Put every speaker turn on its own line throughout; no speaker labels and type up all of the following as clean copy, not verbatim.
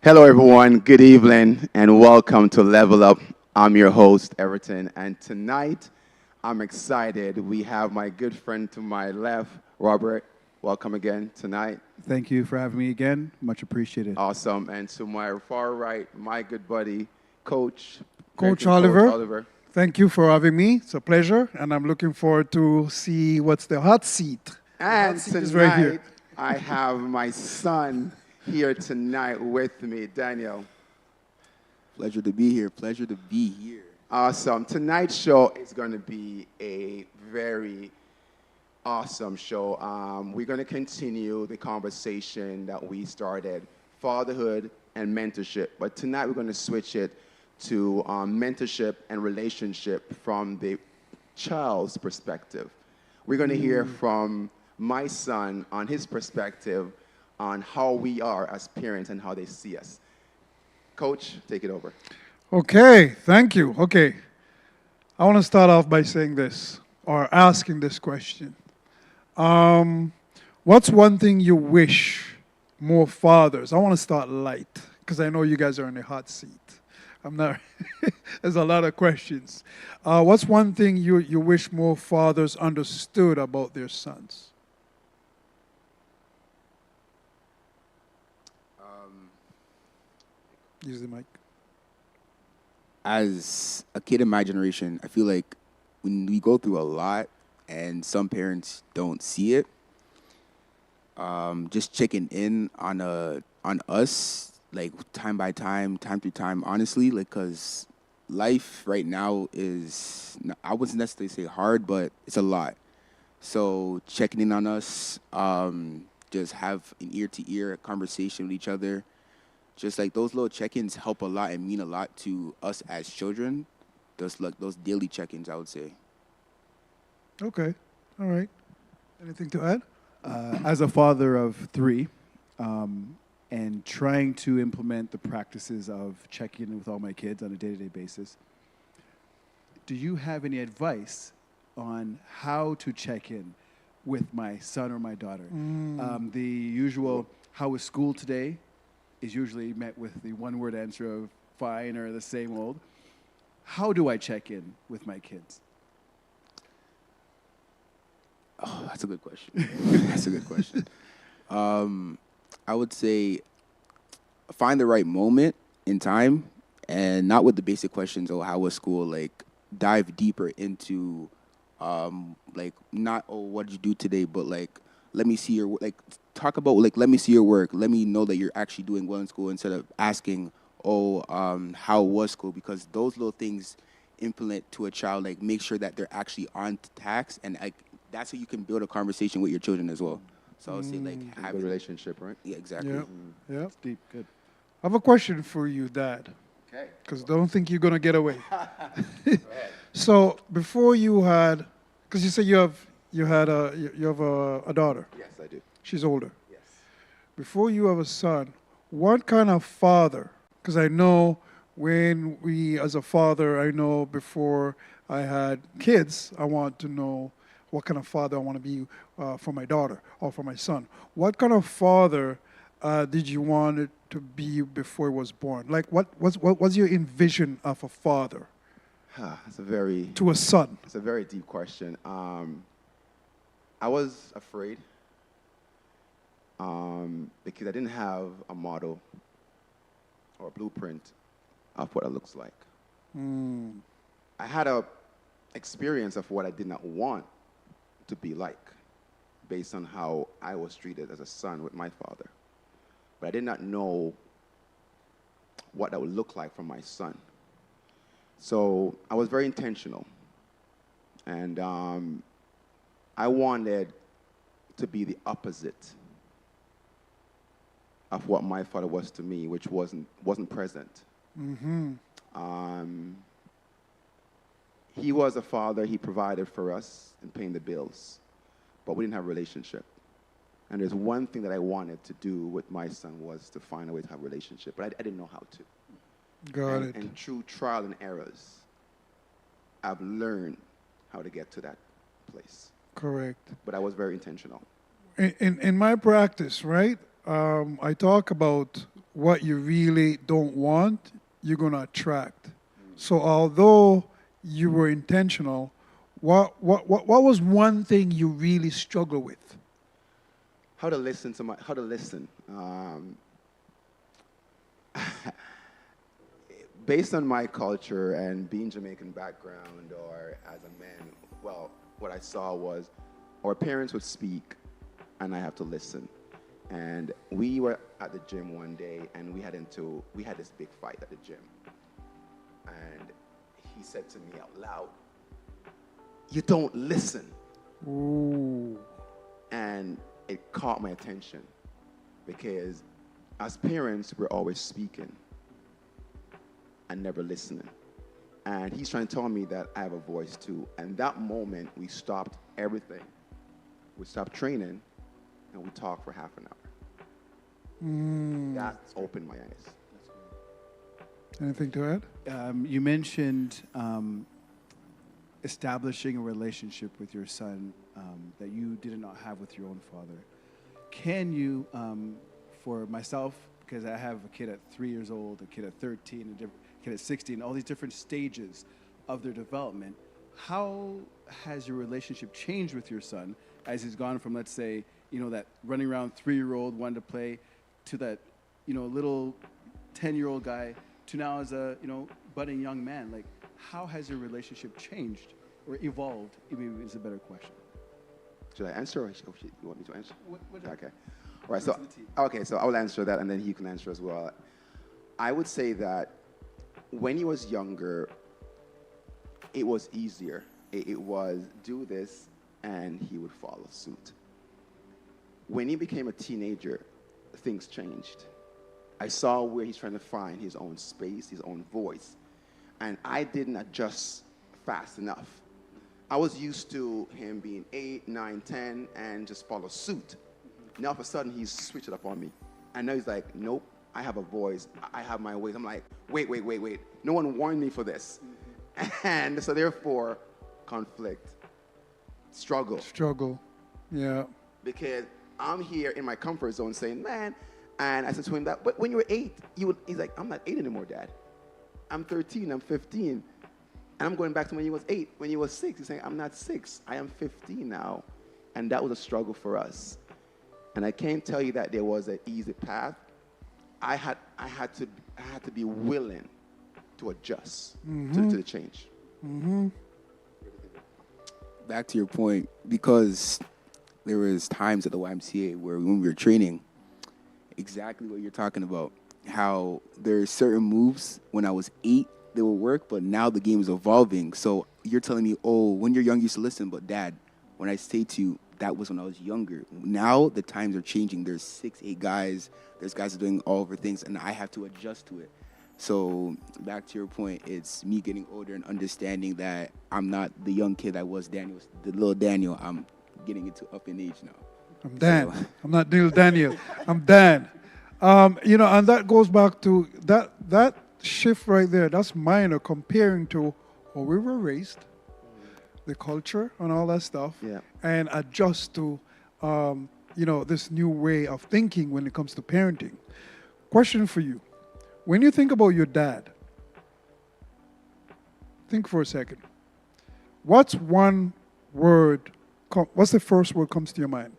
Hello, everyone. Good evening, and welcome to Level Up. I'm your host, Everton, and tonight I'm excited. We have my good friend to my left, Robert. Welcome again tonight.
Thank you for having me again. Much appreciated.
Awesome. And to my far right, my good buddy, Coach,
Coach
drinking Coach
Oliver,
Oliver.
thank you for having me. It's a pleasure, and I'm looking forward to see what's the hot seat. The hot
And
seat is right
tonight,
here.
I have my son here tonight with me, Daniel.
Pleasure to be here. Pleasure to be here.
Awesome. Tonight's show is going to be a very awesome show. We're going to continue the conversation that we started, fatherhood and mentorship. But tonight we're going to switch it to mentorship and relationship from the child's perspective. We're going to hear from my son on his perspective on how we are as parents and how they see us. Coach, take it over.
Okay, thank you. Okay, I want to start off by saying this, or asking this question. What's one thing you wish more fathers? I want to start light, because I know you guys are in the hot seat. I'm not, there's a lot of questions. What's one thing you wish more fathers understood about their sons? Use the mic.
As a kid in my generation, I feel like when we go through a lot and some parents don't see it, just checking in on us, like time by time through time, honestly, like, cause life right now is, I wouldn't necessarily say hard, but it's a lot. So checking in on us, just have an ear to ear conversation with each other. Just like those little check-ins help a lot and mean a lot to us as children. Those daily check-ins, I would say.
Okay, all right. Anything to add?
As a father of three, and trying to implement the practices of checking in with all my kids on a day-to-day basis, do you have any advice on how to check in with my son or my daughter? The usual, how was school today? Is usually met with the one-word answer of fine or the same old. How do I check in with my kids?
Oh, that's a good question. That's a good question. I would say find the right moment in time and not with the basic questions, oh, how was school? Like, dive deeper into, like, not, oh, what did you do today? But, like, let me see your, like, talk about, like, let me see your work. Let me know that you're actually doing well in school instead of asking, oh, how was school? Because those little things implement to a child, like, make sure that they're actually on task. And, like, that's how you can build a conversation with your children as well. So I would say, like,
Have a
have
good relationship, right?
Yeah, exactly.
Yeah, yeah.
Deep, good.
I have a question for you, Dad,
Okay.
because don't think you're gonna get away. So before you had, because you said you have a daughter.
Yes, I do.
She's older.
Yes.
Before you have a son, what kind of father? Because I know when we, as a father, I know before I had kids, I want to know what kind of father I want to be for my daughter or for my son. What kind of father did you want it to be before he was born? Like, what was your envision of a father
That's a very
to a son?
It's a very deep question. I was afraid because I didn't have a model or a blueprint of what it looks like. I had a experience of what I did not want to be like based on how I was treated as a son with my father. But I did not know what that would look like for my son. So I was very intentional. And I wanted to be the opposite of what my father was to me, which wasn't present. He was a father. He provided for us and paying the bills, but we didn't have a relationship. And there's one thing that I wanted to do with my son was to find a way to have a relationship, but I didn't know how to.
Got it.
And through trial and errors, I've learned how to get to that place.
Correct.
But I was very intentional.
In my practice, right? I talk about what you really don't want, you're going to attract. So although you were intentional, what was one thing you really struggle with?
How to listen. Based on my culture and being Jamaican background or as a man, well, what I saw was our parents would speak and I have to listen. And we were at the gym one day and we had this big fight at the gym. And he said to me out loud, "You don't listen."
Ooh.
And it caught my attention because as parents, we're always speaking and never listening. And he's trying to tell me that I have a voice too. And that moment, we stopped everything. We stopped training and we talked for half an hour. That opened my eyes.
Anything to add?
You mentioned establishing a relationship with your son that you did not have with your own father. Can you, for myself, because I have a kid at 3 years old, a kid at 13, a kid at 16, all these different stages of their development, how has your relationship changed with your son as he's gone from, let's say, that running around 3-year-old wanting to play to that, little 10-year-old guy to now as a, budding young man? Like, how has your relationship changed or evolved? Maybe is a better question.
Should I answer or you want me to answer?
Whatever.
Okay. All right, so I will answer that and then he can answer as well. I would say that when he was younger, it was easier. It was do this and he would follow suit. When he became a teenager, things changed. I saw where he's trying to find his own space, his own voice. And I didn't adjust fast enough. I was used to him being 8, 9, 10 and just follow suit. Now, all of a sudden, he's switched it up on me. And now he's like, nope, I have a voice. I have my ways. I'm like, wait. No one warned me for this. And so therefore, conflict, struggle.
Yeah.
Because I'm here in my comfort zone saying, man, and I said to him that, but when you were 8, he's like, I'm not 8 anymore, Dad. I'm 13, I'm 15. And I'm going back to when he was 8. When he was 6, he's saying, I'm not 6, I am 15 now. And that was a struggle for us. And I can't tell you that there was an easy path. I had to be willing to adjust to the change.
Mm-hmm.
Back to your point, because there was times at the YMCA where when we were training, exactly what you're talking about, how there's certain moves when I was 8 they would work, but now the game is evolving. So you're telling me, oh, when you're young you used to listen, but Dad, when I say to you, that was when I was younger. Now the times are changing. There's 6, 8 guys. There's guys doing all over things, and I have to adjust to it. So back to your point, it's me getting older and understanding that I'm not the young kid I was Daniel, the little Daniel. I'm getting into up in age now.
I'm Dan. So. I'm not little Daniel. I'm Dan. And that goes back to that shift right there. That's minor comparing to how we were raised, the culture and all that stuff, and adjust to, this new way of thinking when it comes to parenting. Question for you. When you think about your dad, think for a second. What's the first word comes to your mind?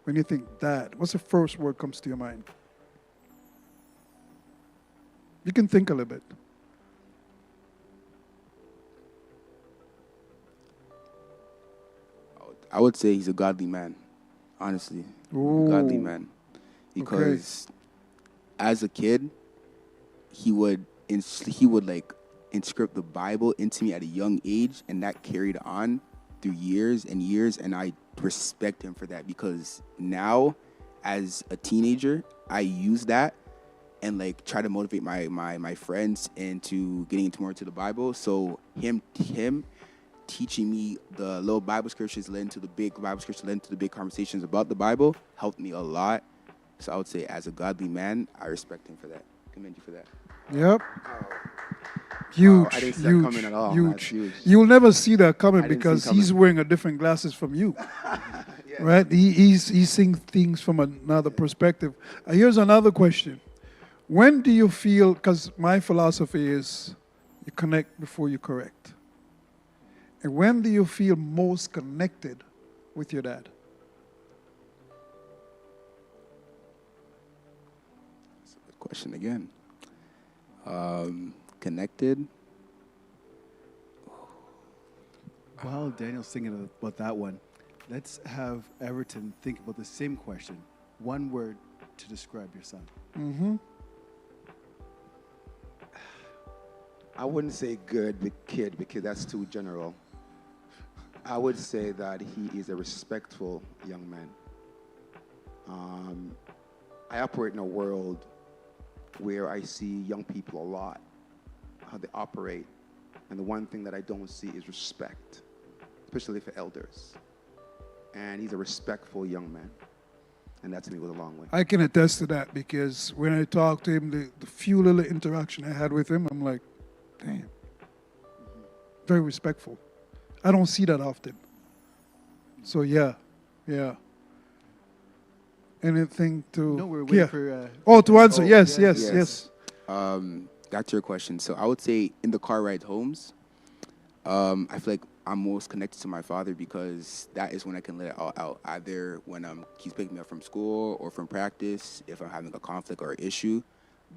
When you think dad, what's the first word comes to your mind? You can think a little bit.
I would say he's a godly man, honestly.
Ooh.
Godly man. Because as a kid, he would inscript the Bible into me at a young age, and that carried on through years and years, and I respect him for that, because now as a teenager I use that and try to motivate my friends into getting into more into the Bible. So him teaching me the little Bible scriptures led into the big Bible scriptures led into the big conversations about the Bible helped me a lot. So I would say as a godly man, I respect him for that. Commend you for that.
Yep. Huge,
I didn't see that
huge,
coming at all. That's
huge.
huge.
You'll never see that coming
I didn't see it
because he's
coming.
wearing a different glasses from you,
Yeah.
right? He's seeing things from another perspective. Here's another question. When do you feel, because my philosophy is you connect before you correct. And when do you feel most connected with your dad?
Good question again. Connected.
While Daniel's thinking about that one, let's have Everton think about the same question. One word to describe your son.
I wouldn't say good kid because that's too general. I would say that he is a respectful young man. I operate in a world where I see young people a lot, how they operate, and the one thing that I don't see is respect, especially for elders. And he's a respectful young man, and that to me goes a long way.
I can attest to that because when I talked to him, the few little interaction I had with him, I'm like, damn, very respectful. I don't see that often. So yeah. Anything to?
No, we're waiting
yeah.
for.
Oh, to answer.
Oh,
yes.
Got your question. So I would say in the car ride homes, I feel like I'm most connected to my father because that is when I can let it all out. Either when he's picking me up from school or from practice, if I'm having a conflict or an issue,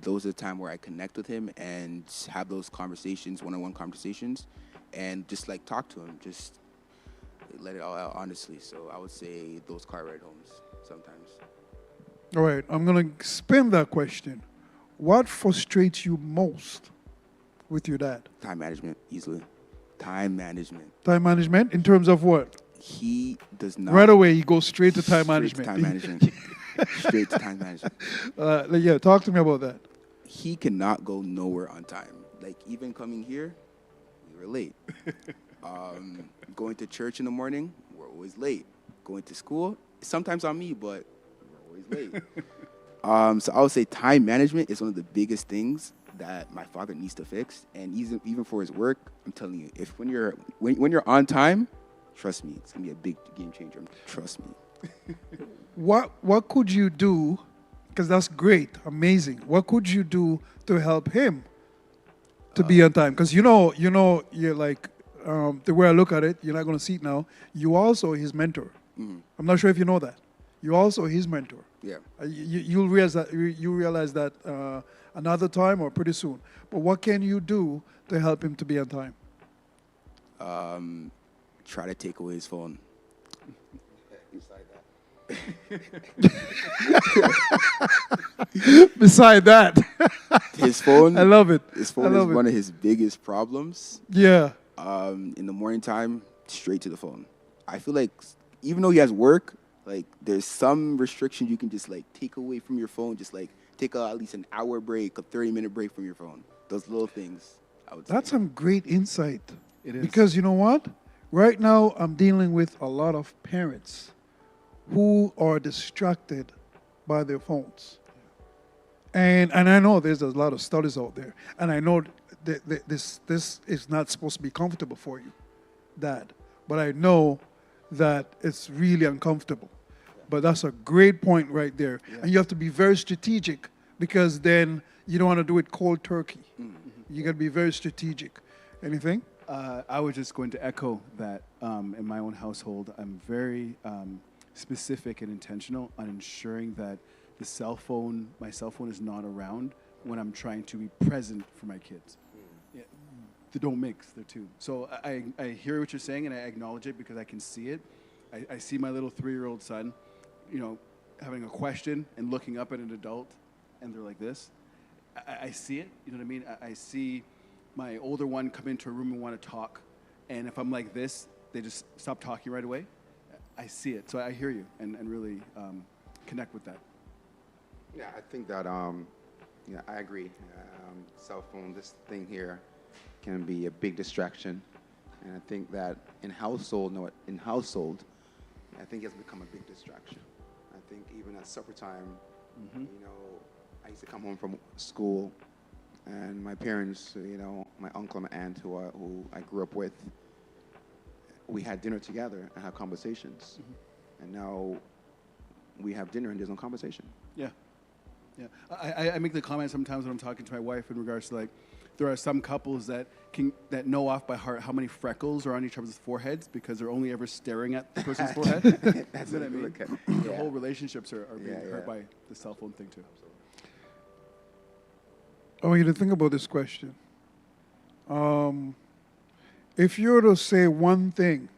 those are the time where I connect with him and have those conversations, one-on-one conversations, and just like talk to him, just let it all out honestly. So I would say those car ride homes sometimes.
All right. I'm gonna spin that question. What frustrates you most with your dad?
Time management, easily. Time management.
Time management in terms of what?
He does not.
Right away, he goes straight to time
Straight
management.
To time management. Straight to time management.
Yeah, talk to me about that.
He cannot go nowhere on time. Like even coming here, we were late. Going to church in the morning, we're always late. Going to school, sometimes on me, but we're always late. So I would say time management is one of the biggest things that my father needs to fix. And even for his work, I'm telling you, if when you're on time, trust me, it's gonna be a big game changer. Trust me.
What could you do? Because that's great, amazing. What could you do to help him to be on time? Because you're like the way I look at it, you're not going to see it now. You also his mentor.
Mm-hmm.
I'm not sure if you know that. You also his mentor.
Yeah.
You'll realize that you realize that another time or pretty soon. But what can you do to help him to be on time?
Try to take away his phone.
Beside that,
His phone.
I love it.
His phone is one of his biggest problems.
Yeah.
In the morning time, straight to the phone. I feel like even though he has work, like there's some restriction you can just like take away from your phone. Just like take at least an hour break, a 30-minute break from your phone. Those little things, I would say.
That's some great insight.
It is.
Because you know what? Right now, I'm dealing with a lot of parents who are distracted by their phones. And I know there's a lot of studies out there. And I know that this is not supposed to be comfortable for you, Dad. But I know that it's really uncomfortable. But that's a great point right there. Yeah. And you have to be very strategic because then you don't want to do it cold turkey. Mm-hmm. You got to be very strategic. Anything?
I was just going to echo that in my own household. I'm very specific and intentional on ensuring that my cell phone is not around when I'm trying to be present for my kids. Yeah, they don't mix, the two. So I hear what you're saying and I acknowledge it because I can see it. I see my little 3-year-old son, having a question and looking up at an adult and they're like this. I see it, you know what I mean? I see my older one come into a room and want to talk, and if I'm like this, they just stop talking right away. I see it, so I hear you and really connect with that.
Yeah, I think that, I agree. Cell phone, this thing here can be a big distraction. And I think that in household, I think it's become a big distraction. I think even at supper time, I used to come home from school And my parents, my uncle and my aunt who I grew up with, we had dinner together and had conversations. And now we have dinner and there's no conversation.
Yeah. Yeah. I make the comment sometimes when I'm talking to my wife in regards to, like, there are some couples that know off by heart how many freckles are on each other's foreheads because they're only ever staring at the person's forehead. That's what I mean. The whole relationships are being hurt by the cell phone thing too.
I want you to think about this question. If you were to say one thing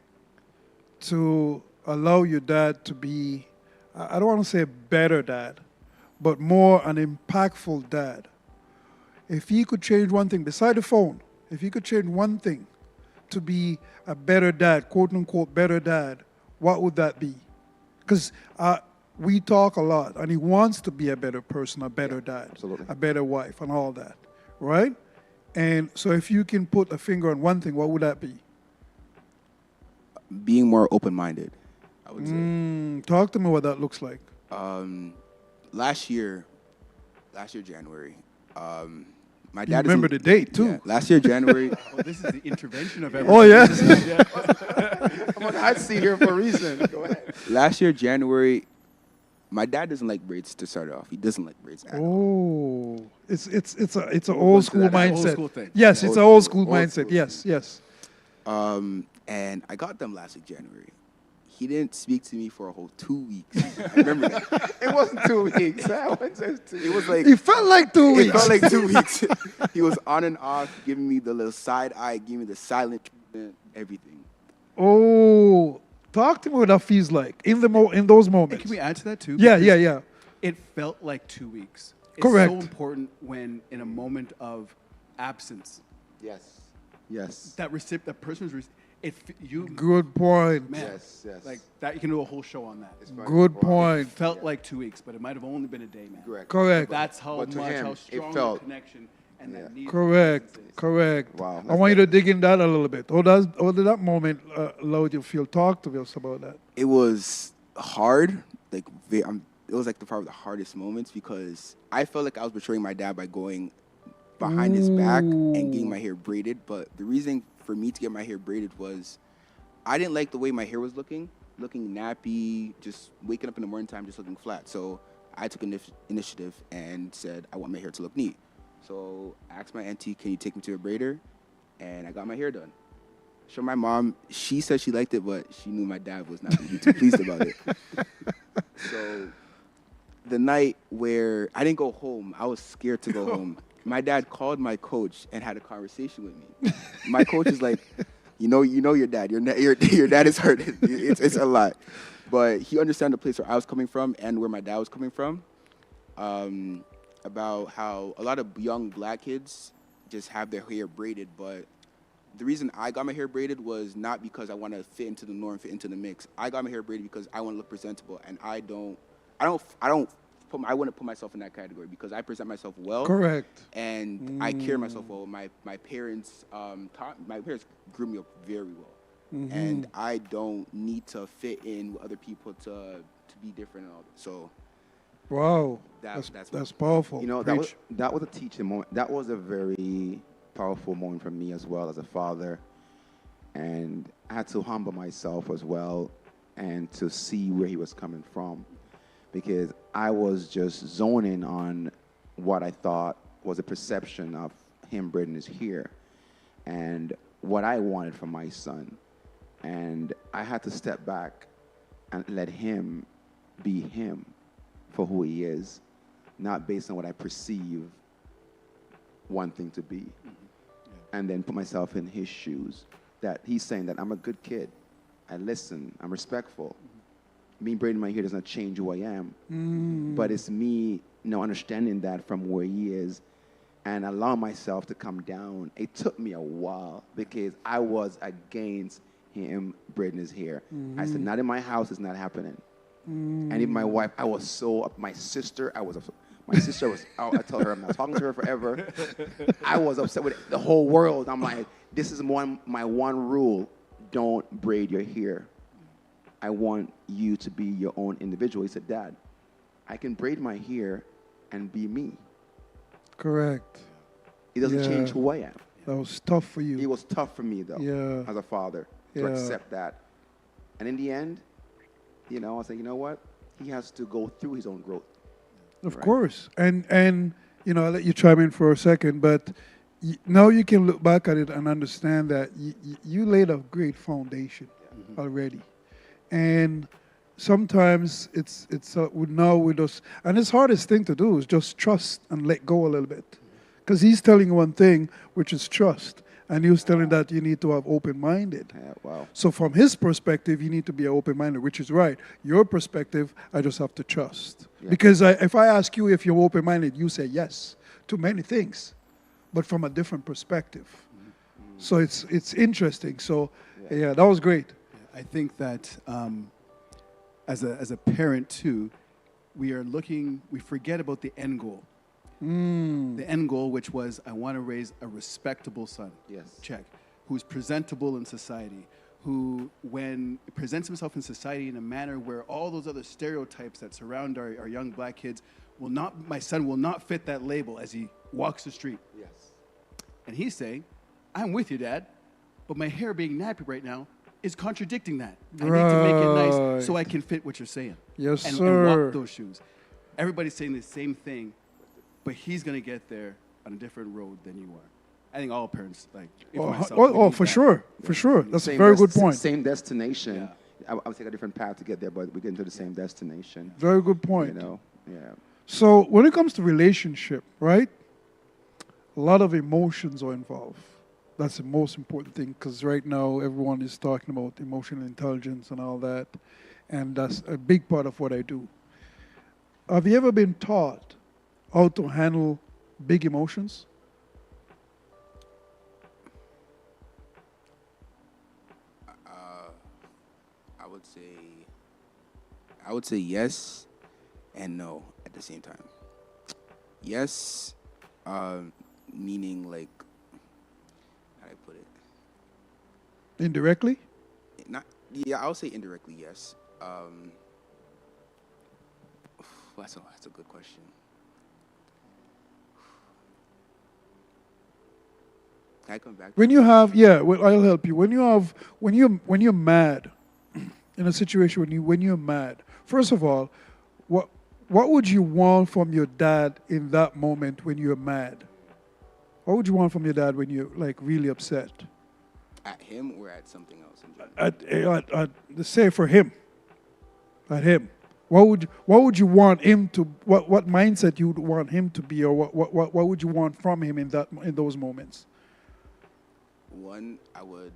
to allow your dad to be, I don't want to say a better dad, but more an impactful dad. If he could change one thing, beside the phone, if he could change one thing to be a better dad, quote unquote better dad, what would that be? Because we talk a lot, and he wants to be a better person, a better dad,
absolutely.
a better wife, and all that, right? And so if you can put a finger on one thing, what would that be?
Being more open-minded, I would say.
Talk to me what that looks like.
Last year, January, my
You
dad
remember the date, too.
Yeah, last year, January.
This is the intervention of everything.
Oh, yeah?
I'm on the hot seat here for a reason. Go ahead.
Last year, January, my dad doesn't like braids to start off. He doesn't like braids at all.
Oh, it's an old school
That's an
mindset.
old school thing.
Yes, it's an old school mindset. Yes.
And I got them last week, January. He didn't speak to me for a whole 2 weeks. I remember that.
It wasn't 2 weeks.
It was like
It felt like 2
it
weeks.
felt like 2 weeks. He was on and off, giving me the little side eye, giving me the silent treatment, everything.
Oh, talk to me what that feels like in those
Hey,
moments.
can we add to that too?
Yeah,
Because
yeah.
It felt like 2 weeks. It's
Correct.
so important when in a moment of absence,
Yes.
that person's you
Good point.
man,
Yes.
like that you can do a whole show on that.
It's fine.
Good
Wow.
point.
Felt like 2 weeks, but it might have only been a day, man.
Correct.
That's how
But to
much,
him,
how
it
strong
felt-
the connection and that
Yeah.
need.
Correct.
is.
Correct.
Wow,
I want you to dig in that a little bit. How did that moment allow you to feel? Talk to us about that.
It was hard. It was like probably the hardest moments because I felt like I was betraying my dad by going behind his back and getting my hair braided. But the reason for me to get my hair braided was I didn't like the way my hair was looking nappy, just waking up in the morning time just looking flat. So I took initiative and said I want my hair to look neat. So I asked my auntie, can you take me to a braider? And I got my hair done. Showed my mom. She said she liked it, but she knew my dad was not going to be too pleased about it. So the night where I didn't go home, I was scared to go home. My dad called my coach and had a conversation with me. My coach is like, you know your dad. Your dad is hurt. It's a lot. But he understood the place where I was coming from and where my dad was coming from. About how a lot of young black kids just have their hair braided, but the reason I got my hair braided was not because I want to fit into the norm, fit into the mix. I got my hair braided because I want to look presentable, and I wouldn't put myself in that category because I present myself well.
Correct.
And I carry myself well. My parents grew me up very well, and I don't need to fit in with other people to be different and all that. So.
Wow.
That's
powerful.
That was a teaching moment. That was a very powerful moment for me as well as a father. And I had to humble myself as well and to see where he was coming from. Because I was just zoning on what I thought was a perception of him braiding his hair and what I wanted from my son. And I had to step back and let him be him for who he is, not based on what I perceive one thing to be. And then put myself in his shoes, that he's saying that I'm a good kid. I listen, I'm respectful. Me braiding my hair does not change who I am, but it's me understanding that from where he is and allow myself to come down. It took me a while because I was against him braiding his hair. I said, not in my house, it's not happening. And even my wife, I was so up. My sister was, I tell her I'm not talking to her forever. I was upset with the whole world. I'm like, this is my one rule. Don't braid your hair. I want you to be your own individual. He said, Dad, I can braid my hair and be me.
Correct.
It doesn't
Yeah.
change who I am.
That was tough for
It
you.
was tough for me, though,
Yeah.
as a father, to
Yeah.
accept that. And in the end, I was like, you know what? He has to go through his own growth.
Of
Right.
course. And I'll let you chime in for a second, but now you can look back at it and understand that you laid a great foundation already. And sometimes it's now with us, and it's hardest thing to do is just trust and let go a little bit. Because he's telling you one thing, which is trust. And he was telling that you need to have open-minded.
Yeah, wow.
So from his perspective, you need to be open-minded, which is right. Your perspective, I just have to trust.
Yeah.
Because if I ask you if you're open-minded, you say yes to many things, but from a different perspective. So it's interesting. So yeah, that was great.
I think that as a parent too, we forget about the end goal. The end goal, which was, I want to raise a respectable son.
Yes.
Check. Who's presentable in society, who, when presents himself in society in a manner where all those other stereotypes that surround our young black kids my son will not fit that label as he walks the street.
Yes.
And he's saying, I'm with you, Dad, but my hair being nappy right now is contradicting that. I need to make it nice so I can fit what you're saying.
Yes,
and
sir.
walk those shoes. Everybody's saying the same thing, but he's going to get there on a different road than you are. I think all parents, like, even myself, we need
For
that.
sure. For sure. That's a
Same
very good point.
Same destination. I would take a different path to get there, but we get into the same destination.
Very good point.
Yeah.
So when it comes to relationship, right? A lot of emotions are involved. That's the most important thing because right now everyone is talking about emotional intelligence and all that. And that's a big part of what I do. Have you ever been taught how to handle big emotions?
I would say yes and no at the same time. Yes, meaning like, how do I put it?
Indirectly?
I'll say indirectly yes. That's a good question. Can I come back?
When you have, well, I'll help you. When you're mad, in a situation when you're mad, first of all, what would you want from your dad in that moment when you're mad? What would you want from your dad when you're like really upset?
At him or at something else in general?
Say for him. At him. What would you want him to? What mindset you would want him to be, or what would you want from him in those moments?
One, I would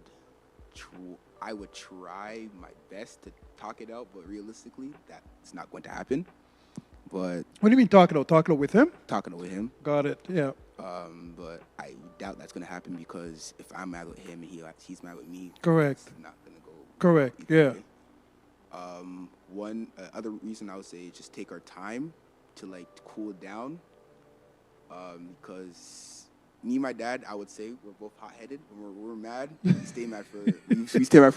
try my best to talk it out, but realistically, that's not going to happen. But
What do you mean talking out? Talking out with him?
talking it with him,
Got it. Yeah.
but I doubt that's going to happen because if I'm mad with him and he's mad with me,
Correct.
it's not going to go.
Correct.
either
Yeah.
way. One other reason I would say is just take our time to like cool down, because me and my dad, I would say we're both hot-headed. When we're mad, we stay mad for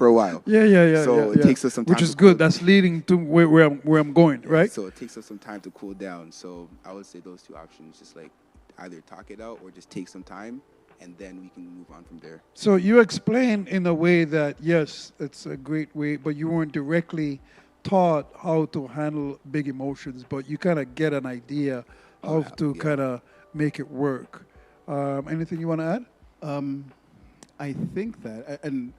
a while.
Yeah.
So it takes us some time.
Which is
to
good.
cool-
That's leading to where I'm going, right?
So it takes us some time to cool down. So I would say those two options, just like either talk it out or just take some time, and then we can move on from there.
So you explain in a way that, yes, it's a great way, but you weren't directly taught how to handle big emotions, but you kind of get an idea how to
yeah.
kind of make it work. Anything you want to add?
I think that, and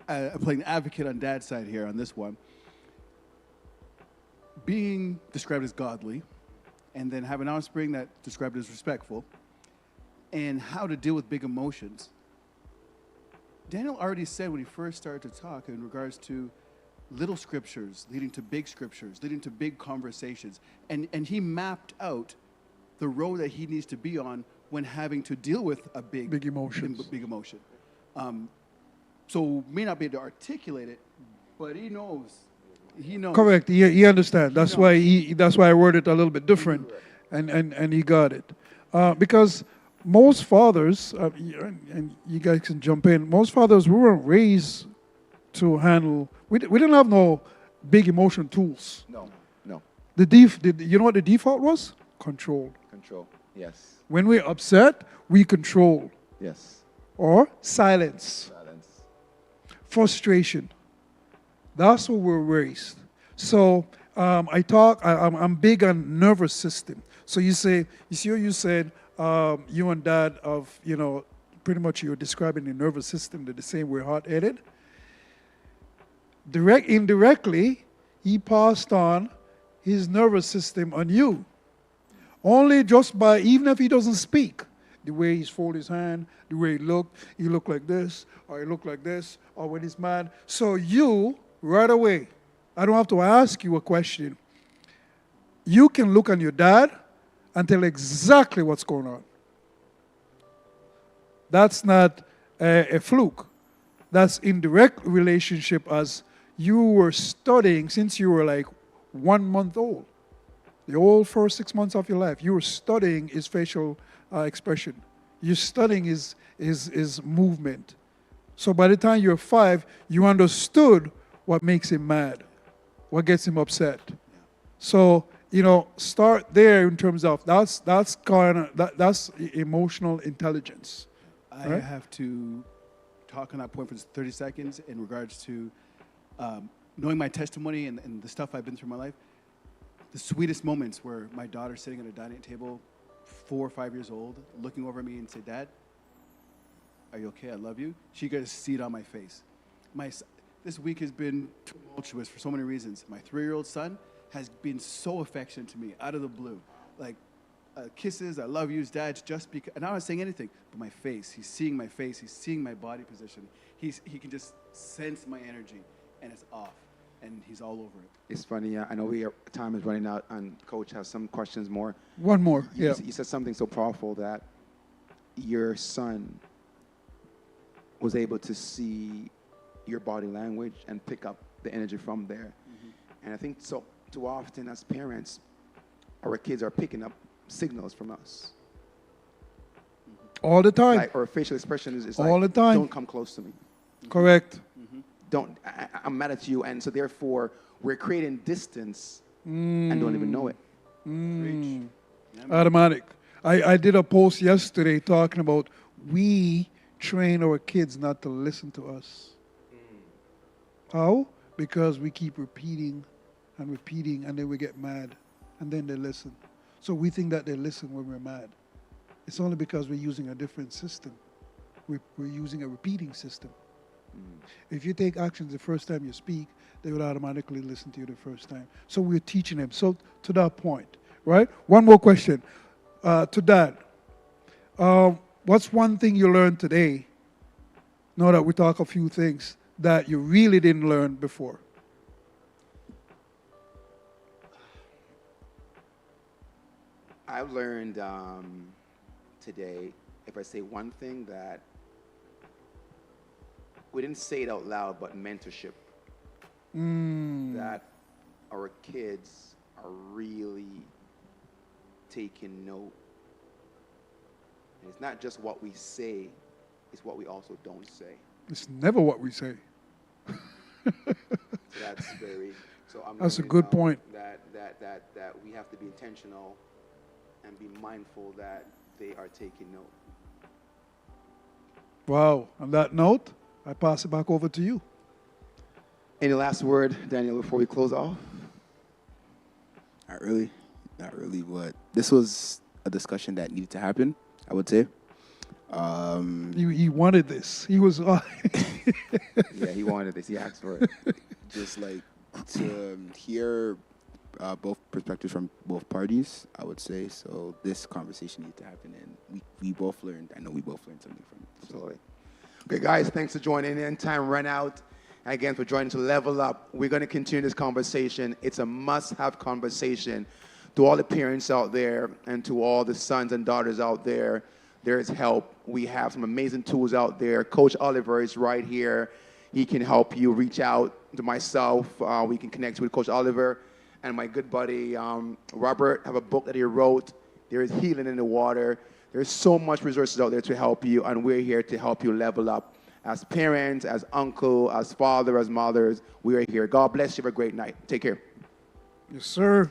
I'm playing advocate on Dad's side here on this one, being described as godly, and then have an offspring that described as respectful, and how to deal with big emotions. Daniel already said when he first started to talk in regards to little scriptures leading to big scriptures, leading to big conversations, and he mapped out the road that he needs to be on when having to deal with a big
emotions.
big emotion. So may not be able to articulate it, but he knows. He knows.
Correct. He understands. That's why I worded it a little bit different, and he got it. Because most fathers, and you guys can jump in. Most fathers, we weren't raised to handle. We didn't have no big emotion tools.
No.
You know what the default was? Control.
Control. Yes.
When we're upset, we control.
Yes.
Or silence.
Silence.
Frustration. That's what we're raised. So I'm big on nervous system. So you see what you said, you and dad pretty much you're describing the nervous system the same way, hot-headed. Indirectly, he passed on his nervous system on you. Only just by, even if he doesn't speak, the way he's fold his hand, the way he look like this, or he look like this, or when he's mad. So you, right away, I don't have to ask you a question. You can look on your dad and tell exactly what's going on. That's not a fluke. That's indirect relationship, as you were studying since you were like 1 month old. The whole first 6 months of your life, you were studying his facial expression. You're studying his movement. So by the time you're 5, you understood what makes him mad, what gets him upset. So, start there in terms of that's emotional intelligence.
I have to talk on that point for just 30 seconds in regards to knowing my testimony and the stuff I've been through in my life. The sweetest moments where my daughter's sitting at a dining table, 4 or 5 years old, looking over at me and say, "Dad, are you okay? I love you." She got to see it on my face. This week has been tumultuous for so many reasons. My 3-year-old son has been so affectionate to me out of the blue. Like, kisses, "I love you, Dad," just because, and I'm not saying anything, but my face, he's seeing my face, he's seeing my body position. He can just sense my energy, and it's off, and he's all over it.
It's funny. I know time is running out, and Coach has some questions more.
One more.
You said something so powerful that your son was able to see your body language and pick up the energy from there. Mm-hmm. And I think so too often as parents, our kids are picking up signals from us.
All the time.
Like, or facial expression is
all
like,
the time.
"Don't come close to me."
Correct.
Mm-hmm. I'm mad at you. And so therefore, we're creating distance and don't even know it.
Automatic. I did a post yesterday talking about we train our kids not to listen to us. How? Because we keep repeating, and then we get mad, and then they listen. So we think that they listen when we're mad. It's only because we're using a different system. We're using a repeating system. If you take actions the first time you speak, they will automatically listen to you the first time. So we're teaching them. So to that point, right? One more question to Dad. What's one thing you learned today, now that we talk a few things, that you really didn't learn before?
I've learned today, if I say one thing, that we didn't say it out loud, but mentorship. That our kids are really taking note. And it's not just what we say, it's what we also don't say.
It's never what we say.
So
That's a good point.
That we have to be intentional and be mindful that they are taking note.
Wow. On that note, I pass it back over to you.
Any last word, Daniel, before we close off?
Not really, but this was a discussion that needed to happen, I would say.
He wanted this. He was...
Yeah, he wanted this. He asked for it.
Just like to hear both perspectives from both parties, I would say. So this conversation needed to happen, and we both learned. I know we both learned something from it.
Absolutely. Okay, guys, thanks for joining in. Time ran out. Again, for joining to Level Up. We're going to continue this conversation. It's a must-have conversation. To all the parents out there and to all the sons and daughters out there, there is help. We have some amazing tools out there. Coach Oliver is right here. He can help you. Reach out to myself. We can connect you with Coach Oliver and my good buddy Robert. Have a book that he wrote. There is healing in the water. There's so much resources out there to help you, and we're here to help you level up. As parents, as uncle, as father, as mothers, we are here. God bless you. Have a great night. Take care.
Yes, sir.